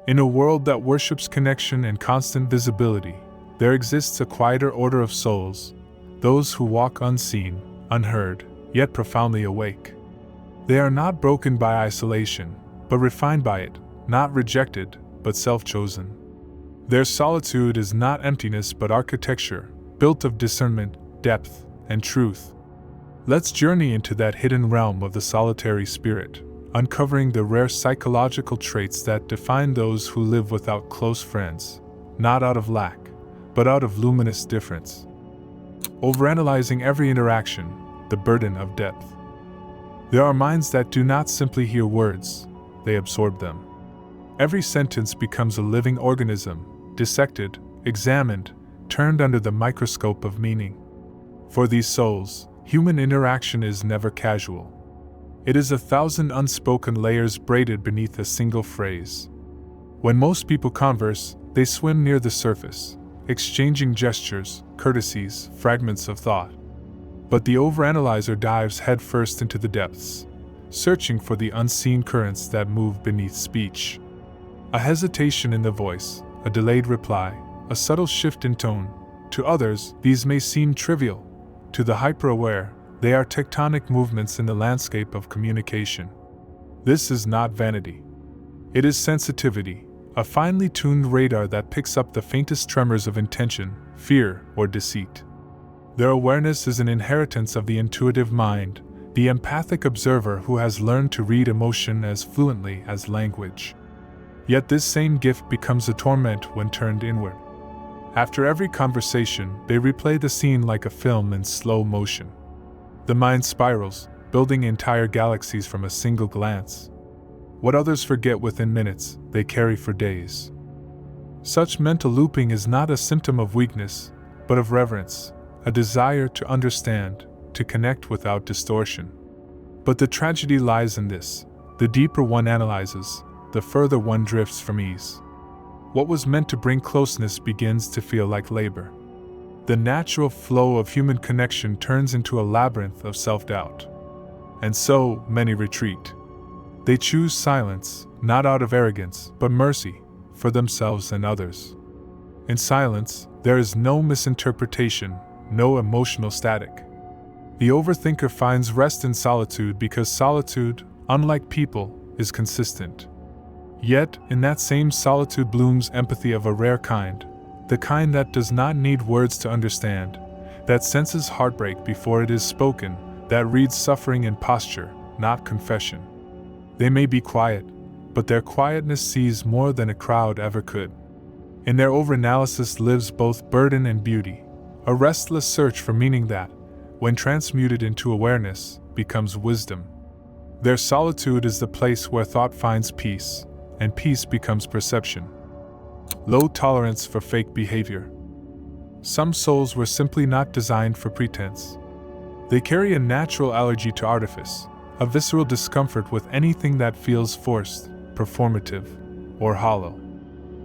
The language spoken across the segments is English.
In a world that worships connection and constant visibility, there exists a quieter order of souls, those who walk unseen, unheard, yet profoundly awake. They are not broken by isolation, but refined by it, not rejected, but self-chosen. Their solitude is not emptiness but architecture, built of discernment, depth, and truth. Let's journey into that hidden realm of the solitary spirit, uncovering the rare psychological traits that define those who live without close friends, not out of lack, but out of luminous difference. Overanalyzing every interaction, the burden of depth. There are minds that do not simply hear words, they absorb them. Every sentence becomes a living organism, dissected, examined, turned under the microscope of meaning. For these souls, human interaction is never casual. It is 1,000 unspoken layers braided beneath a single phrase. When most people converse, they swim near the surface, exchanging gestures, courtesies, fragments of thought. But the overanalyzer dives headfirst into the depths, searching for the unseen currents that move beneath speech. A hesitation in the voice, a delayed reply, a subtle shift in tone. To others, these may seem trivial. To the hyper-aware, they are tectonic movements in the landscape of communication. This is not vanity. It is sensitivity, a finely tuned radar that picks up the faintest tremors of intention, fear, or deceit. Their awareness is an inheritance of the intuitive mind, the empathic observer who has learned to read emotion as fluently as language. Yet this same gift becomes a torment when turned inward. After every conversation, they replay the scene like a film in slow motion. The mind spirals, building entire galaxies from a single glance. What others forget within minutes, they carry for days. Such mental looping is not a symptom of weakness, but of reverence, a desire to understand, to connect without distortion. But the tragedy lies in this: the deeper one analyzes, the further one drifts from ease. What was meant to bring closeness begins to feel like labor. The natural flow of human connection turns into a labyrinth of self-doubt. And so, many retreat. They choose silence, not out of arrogance, but mercy, for themselves and others. In silence, there is no misinterpretation, no emotional static. The overthinker finds rest in solitude because solitude, unlike people, is consistent. Yet, in that same solitude blooms empathy of a rare kind, the kind that does not need words to understand, that senses heartbreak before it is spoken, that reads suffering in posture, not confession. They may be quiet, but their quietness sees more than a crowd ever could. In their overanalysis lives both burden and beauty, a restless search for meaning that, when transmuted into awareness, becomes wisdom. Their solitude is the place where thought finds peace, and peace becomes perception. Low tolerance for fake behavior. Some souls were simply not designed for pretense. They carry a natural allergy to artifice, a visceral discomfort with anything that feels forced, performative, or hollow.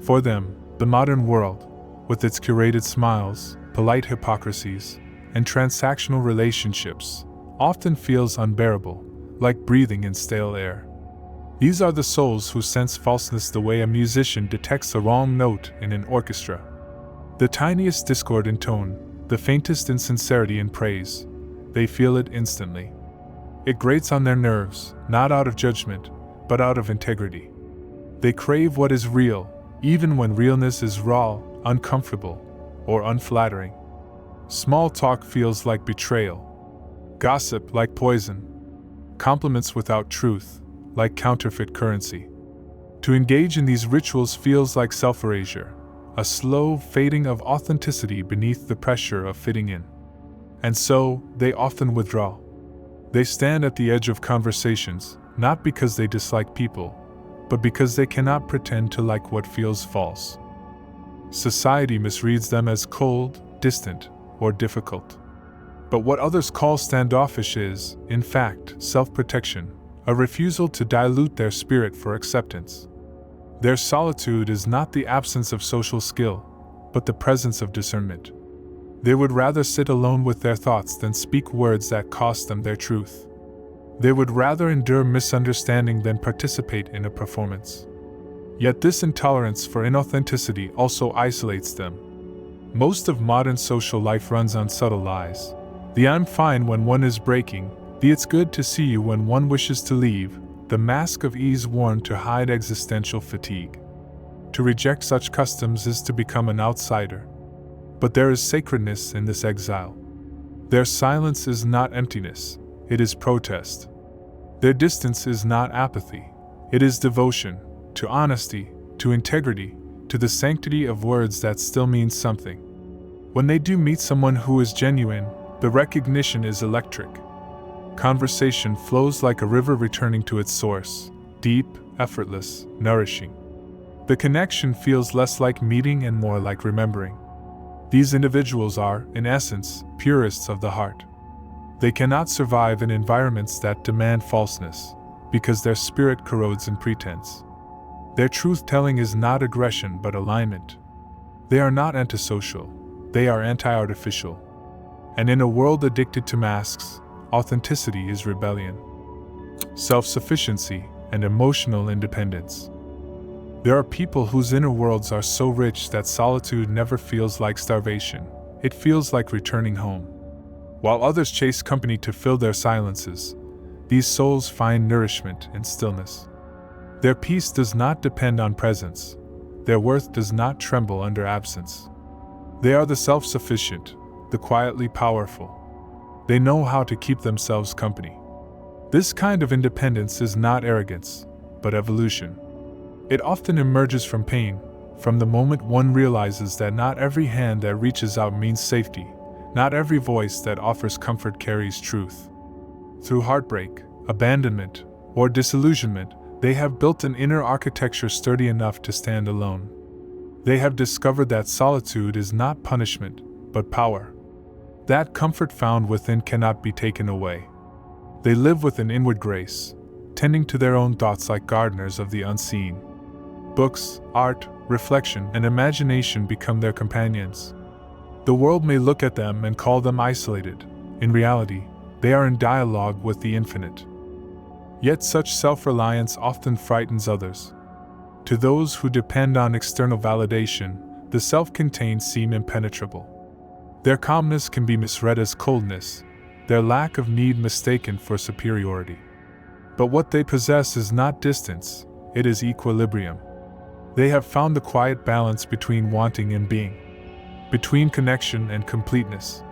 For them, the modern world, with its curated smiles, polite hypocrisies, and transactional relationships, often feels unbearable, like breathing in stale air. These are the souls who sense falseness the way a musician detects a wrong note in an orchestra. The tiniest discord in tone, the faintest insincerity in praise, they feel it instantly. It grates on their nerves, not out of judgment, but out of integrity. They crave what is real, even when realness is raw, uncomfortable, or unflattering. Small talk feels like betrayal, gossip like poison, compliments without truth like counterfeit currency. To engage in these rituals feels like self-erasure, a slow fading of authenticity beneath the pressure of fitting in. And so, they often withdraw. They stand at the edge of conversations, not because they dislike people, but because they cannot pretend to like what feels false. Society misreads them as cold, distant, or difficult. But what others call standoffish is, in fact, self-protection, a refusal to dilute their spirit for acceptance. Their solitude is not the absence of social skill, but the presence of discernment. They would rather sit alone with their thoughts than speak words that cost them their truth. They would rather endure misunderstanding than participate in a performance. Yet this intolerance for inauthenticity also isolates them. Most of modern social life runs on subtle lies. The "I'm fine" when one is breaking, the "it's good to see you" when one wishes to leave, the mask of ease worn to hide existential fatigue. To reject such customs is to become an outsider. But there is sacredness in this exile. Their silence is not emptiness, it is protest. Their distance is not apathy, it is devotion, to honesty, to integrity, to the sanctity of words that still mean something. When they do meet someone who is genuine, the recognition is electric. Conversation flows like a river returning to its source, deep, effortless, nourishing. The connection feels less like meeting and more like remembering. These individuals are, in essence, purists of the heart. They cannot survive in environments that demand falseness, because their spirit corrodes in pretense. Their truth-telling is not aggression but alignment. They are not antisocial, they are anti-artificial. And in a world addicted to masks, authenticity is rebellion, self-sufficiency, and emotional independence. There are people whose inner worlds are so rich that solitude never feels like starvation, it feels like returning home. While others chase company to fill their silences, these souls find nourishment in stillness. Their peace does not depend on presence, their worth does not tremble under absence. They are the self-sufficient, the quietly powerful. They know how to keep themselves company. This kind of independence is not arrogance, but evolution. It often emerges from pain, from the moment one realizes that not every hand that reaches out means safety, not every voice that offers comfort carries truth. Through heartbreak, abandonment, or disillusionment, they have built an inner architecture sturdy enough to stand alone. They have discovered that solitude is not punishment, but power. That comfort found within cannot be taken away. They live with an inward grace, tending to their own thoughts like gardeners of the unseen. Books, art, reflection, and imagination become their companions. The world may look at them and call them isolated. In reality, they are in dialogue with the infinite. Yet such self-reliance often frightens others. To those who depend on external validation, the self-contained seem impenetrable. Their calmness can be misread as coldness, their lack of need mistaken for superiority. But what they possess is not distance, it is equilibrium. They have found the quiet balance between wanting and being, between connection and completeness.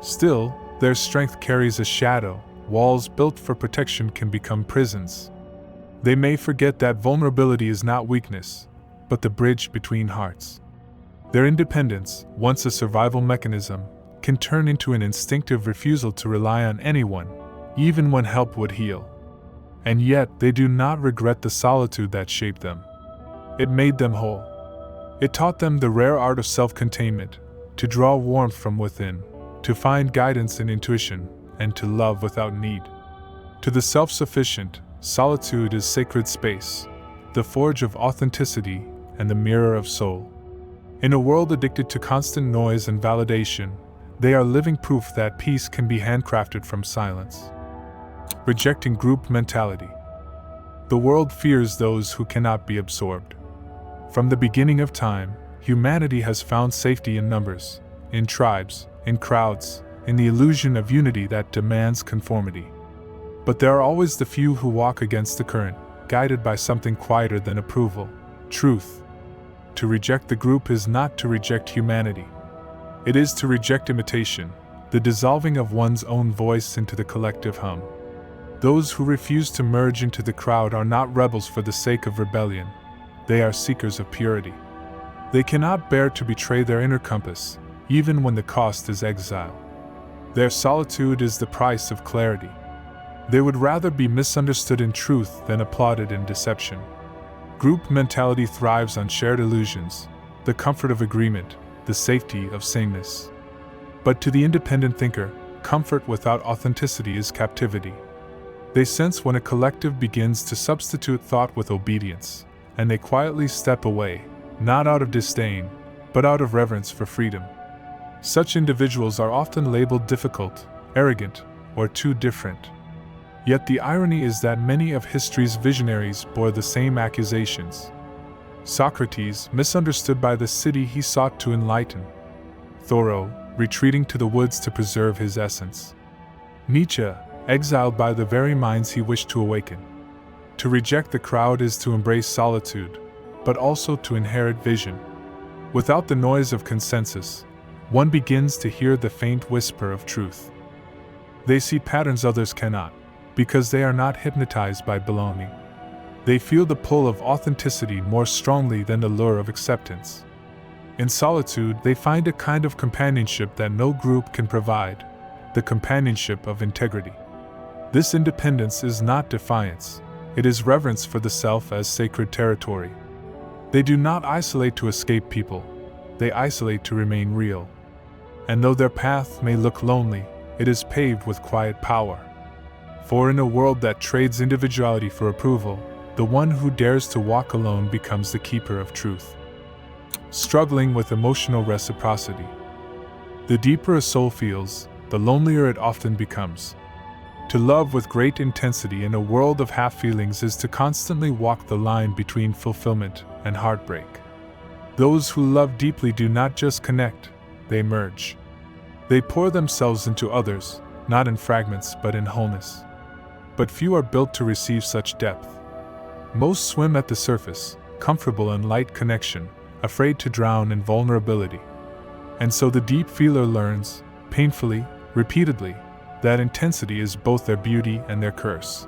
Still, their strength carries a shadow. Walls built for protection can become prisons. They may forget that vulnerability is not weakness, but the bridge between hearts. Their independence, once a survival mechanism, can turn into an instinctive refusal to rely on anyone, even when help would heal. And yet, they do not regret the solitude that shaped them. It made them whole. It taught them the rare art of self-containment, to draw warmth from within, to find guidance in intuition, and to love without need. To the self-sufficient, solitude is sacred space, the forge of authenticity and the mirror of soul. In a world addicted to constant noise and validation, they are living proof that peace can be handcrafted from silence. Rejecting group mentality. The world fears those who cannot be absorbed. From the beginning of time, humanity has found safety in numbers, in tribes, in crowds, in the illusion of unity that demands conformity. But there are always the few who walk against the current, guided by something quieter than approval, truth. To reject the group is not to reject humanity. It is to reject imitation, the dissolving of one's own voice into the collective hum. Those who refuse to merge into the crowd are not rebels for the sake of rebellion. They are seekers of purity. They cannot bear to betray their inner compass, even when the cost is exile. Their solitude is the price of clarity. They would rather be misunderstood in truth than applauded in deception. Group mentality thrives on shared illusions, the comfort of agreement, the safety of sameness. But to the independent thinker, comfort without authenticity is captivity. They sense when a collective begins to substitute thought with obedience, and they quietly step away, not out of disdain, but out of reverence for freedom. Such individuals are often labeled difficult, arrogant, or too different. Yet the irony is that many of history's visionaries bore the same accusations. Socrates, misunderstood by the city he sought to enlighten. Thoreau, retreating to the woods to preserve his essence. Nietzsche, exiled by the very minds he wished to awaken. To reject the crowd is to embrace solitude, but also to inherit vision. Without the noise of consensus, one begins to hear the faint whisper of truth. They see patterns others cannot, because they are not hypnotized by belonging. They feel the pull of authenticity more strongly than the lure of acceptance. In solitude, they find a kind of companionship that no group can provide, the companionship of integrity. This independence is not defiance, it is reverence for the self as sacred territory. They do not isolate to escape people, they isolate to remain real. And though their path may look lonely, it is paved with quiet power. For in a world that trades individuality for approval, the one who dares to walk alone becomes the keeper of truth. Struggling with emotional reciprocity. The deeper a soul feels, the lonelier it often becomes. To love with great intensity in a world of half-feelings is to constantly walk the line between fulfillment and heartbreak. Those who love deeply do not just connect, they merge. They pour themselves into others, not in fragments but in wholeness. But few are built to receive such depth. Most swim at the surface, comfortable in light connection, afraid to drown in vulnerability. And so the deep feeler learns, painfully, repeatedly, that intensity is both their beauty and their curse.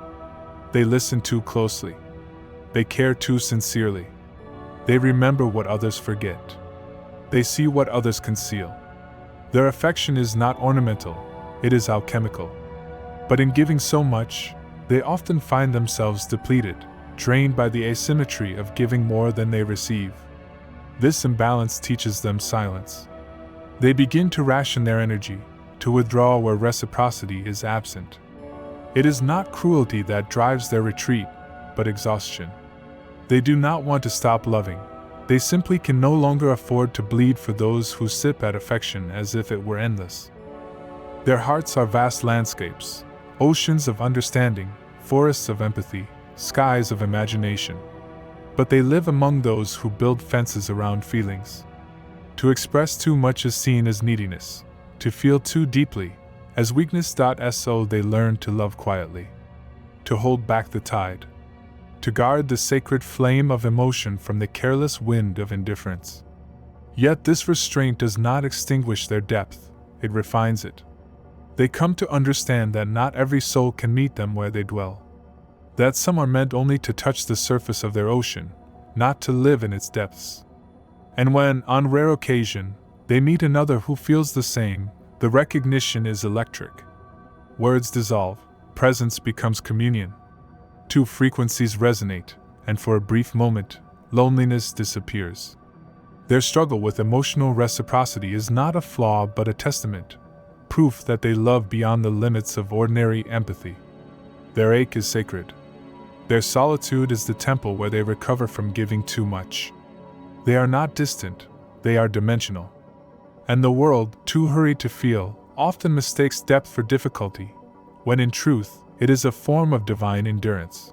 They listen too closely. They care too sincerely. They remember what others forget. They see what others conceal. Their affection is not ornamental, it is alchemical. But in giving so much, they often find themselves depleted, drained by the asymmetry of giving more than they receive. This imbalance teaches them silence. They begin to ration their energy, to withdraw where reciprocity is absent. It is not cruelty that drives their retreat, but exhaustion. They do not want to stop loving. They simply can no longer afford to bleed for those who sip at affection as if it were endless. Their hearts are vast landscapes, oceans of understanding, forests of empathy, skies of imagination. But they live among those who build fences around feelings. To express too much is seen as neediness, to feel too deeply, as weakness. So they learn to love quietly, to hold back the tide, to guard the sacred flame of emotion from the careless wind of indifference. Yet this restraint does not extinguish their depth, it refines it. They come to understand that not every soul can meet them where they dwell. That some are meant only to touch the surface of their ocean, not to live in its depths. And when, on rare occasion, they meet another who feels the same, the recognition is electric. Words dissolve, presence becomes communion. Two frequencies resonate, and for a brief moment, loneliness disappears. Their struggle with emotional reciprocity is not a flaw but a testament, proof that they love beyond the limits of ordinary empathy. Their ache is sacred. Their solitude is the temple where they recover from giving too much. They are not distant, they are dimensional. And the world, too hurried to feel, often mistakes depth for difficulty, when in truth, it is a form of divine endurance.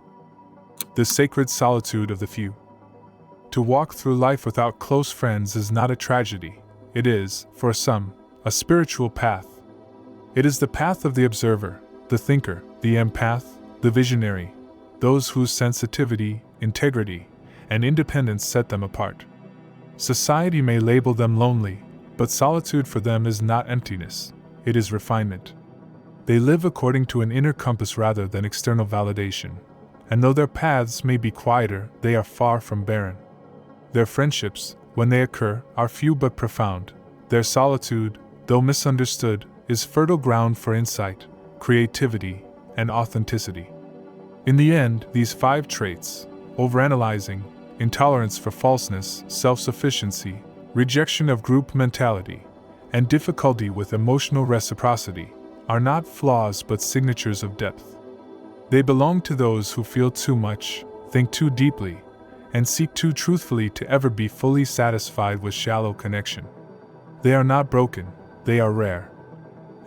The sacred solitude of the few. To walk through life without close friends is not a tragedy, it is, for some, a spiritual path. It is the path of the observer, the thinker, the empath, the visionary, those whose sensitivity, integrity, and independence set them apart. Society may label them lonely, but solitude for them is not emptiness, it is refinement. They live according to an inner compass rather than external validation, and though their paths may be quieter, they are far from barren. Their friendships, when they occur, are few but profound. Their solitude, though misunderstood, is fertile ground for insight, creativity, and authenticity. In the end, these 5 traits, overanalyzing, intolerance for falseness, self-sufficiency, rejection of group mentality, and difficulty with emotional reciprocity, are not flaws but signatures of depth. They belong to those who feel too much, think too deeply, and seek too truthfully to ever be fully satisfied with shallow connection. They are not broken, they are rare.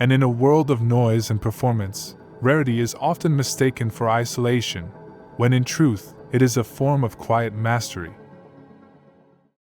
And in a world of noise and performance, rarity is often mistaken for isolation, when in truth, it is a form of quiet mastery.